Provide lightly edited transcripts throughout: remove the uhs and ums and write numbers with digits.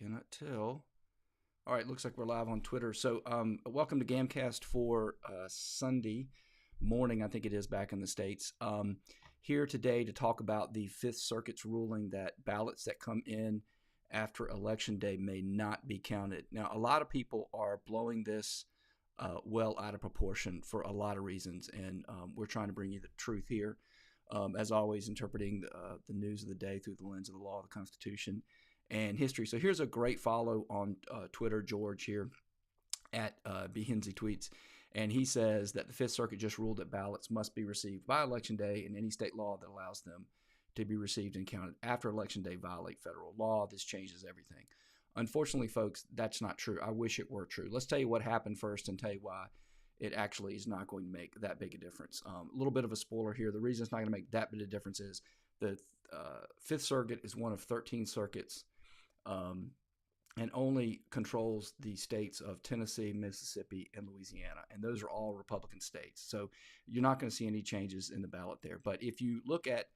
Cannot tell. All right, looks like we're live on Twitter. So welcome to Gamcast for Sunday morning, I think it is, back in the States. Here today to talk about the Fifth Circuit's ruling that ballots that come in after Election Day may not be counted. Now, a lot of people are blowing this well out of proportion for a lot of reasons, and we're trying to bring you the truth here. As always, interpreting the news of the day through the lens of the law, the Constitution, and history. So here's a great follow on Twitter, George here at Behinsey Tweets. And he says that the Fifth Circuit just ruled that ballots must be received by Election Day, and any state law that allows them to be received and counted after Election Day violate federal law. This changes everything. Unfortunately, folks, that's not true. I wish it were true. Let's tell you what happened first and tell you why it actually is not going to make that big a difference. A little bit of a spoiler here. The reason it's not going to make that big a difference is the Fifth Circuit is one of 13 circuits and only controls the states of Tennessee, Mississippi, and Louisiana. And those are all Republican states. So you're not going to see any changes in the ballot there. But if you look at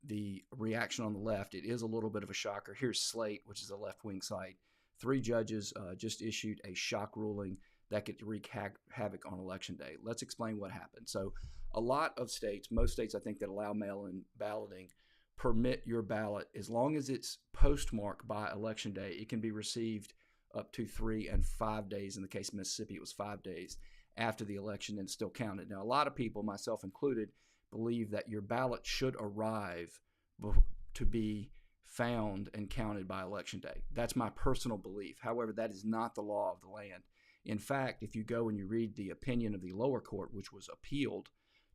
the reaction on the left, it is a little bit of a shocker. Here's Slate, which is a left-wing site. 3 judges just issued a shock ruling that could wreak havoc on Election Day. Let's explain what happened. So a lot of states, most states I think that allow mail-in balloting, permit your ballot as long as it's postmarked by Election Day. It can be received up to 3 and 5 days. In the case of Mississippi, it was 5 days after the election and still counted. Now, a lot of people, myself included, believe that your ballot should arrive to be found and counted by Election Day. That's my personal belief. However, that is not the law of the land. In fact, if you go and you read the opinion of the lower court, which was appealed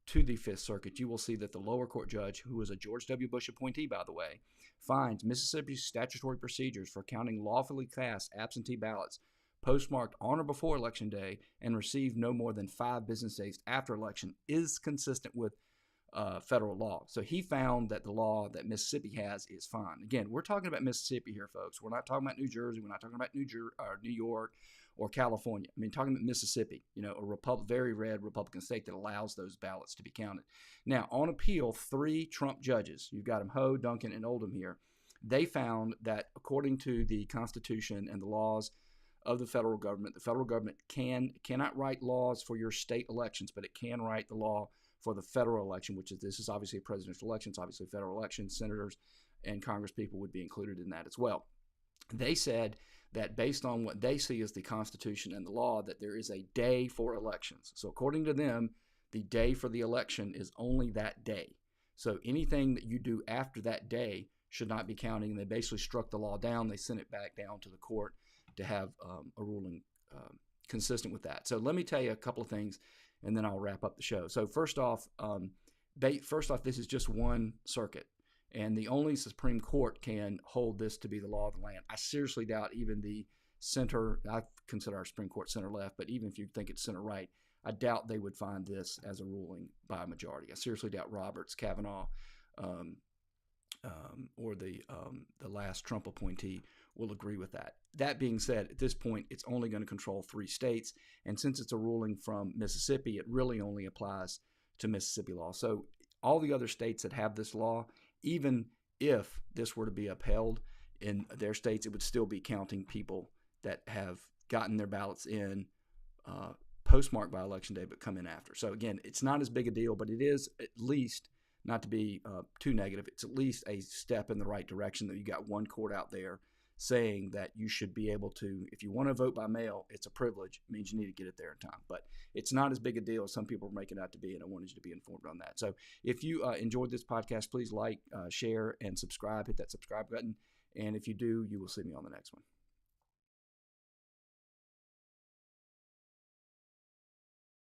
to the Fifth Circuit, you will see that the lower court judge, who was a George W. Bush appointee, by the way, finds Mississippi's statutory procedures for counting lawfully cast absentee ballots postmarked on or before Election Day and received no more than 5 business days after election is consistent with federal law. So he found that the law that Mississippi has is fine. Again, we're talking about Mississippi here, folks. We're not talking about New Jersey. We're not talking about New York or California. I mean, talking about Mississippi, a very red Republican state that allows those ballots to be counted. Now, on appeal, 3 Trump judges, you've got them Ho, Duncan, and Oldham here, they found that according to the Constitution and the laws of the federal government cannot write laws for your state elections, but it can write the law for the federal election, this is obviously a presidential election. It's obviously a federal election. Senators and Congress people would be included in that as well. They said that based on what they see as the Constitution and the law, that there is a day for elections. So according to them, the day for the election is only that day. So anything that you do after that day should not be counting. They basically struck the law down. They sent it back down to the court to have a ruling consistent with that. So let me tell you a couple of things, and then I'll wrap up the show. So first off, this is just one circuit, and the only Supreme Court can hold this to be the law of the land. I seriously doubt even the center, I consider our Supreme Court center left, but even if you think it's center right, I doubt they would find this as a ruling by a majority. I seriously doubt Roberts, Kavanaugh, or the last Trump appointee will agree with that. That being said, at this point, it's only going to control 3 states. And since it's a ruling from Mississippi, it really only applies to Mississippi law. So all the other states that have this law, even if this were to be upheld in their states, it would still be counting people that have gotten their ballots in postmarked by Election Day but come in after. So again, it's not as big a deal, but it is at least, not to be too negative, it's at least a step in the right direction that you got one court out there saying that you should be able to, if you want to vote by mail, it's a privilege. It means you need to get it there in time. But it's not as big a deal as some people are making it out to be, and I wanted you to be informed on that. So if you enjoyed this podcast, please like, share, and subscribe. Hit that subscribe button. And if you do, you will see me on the next one.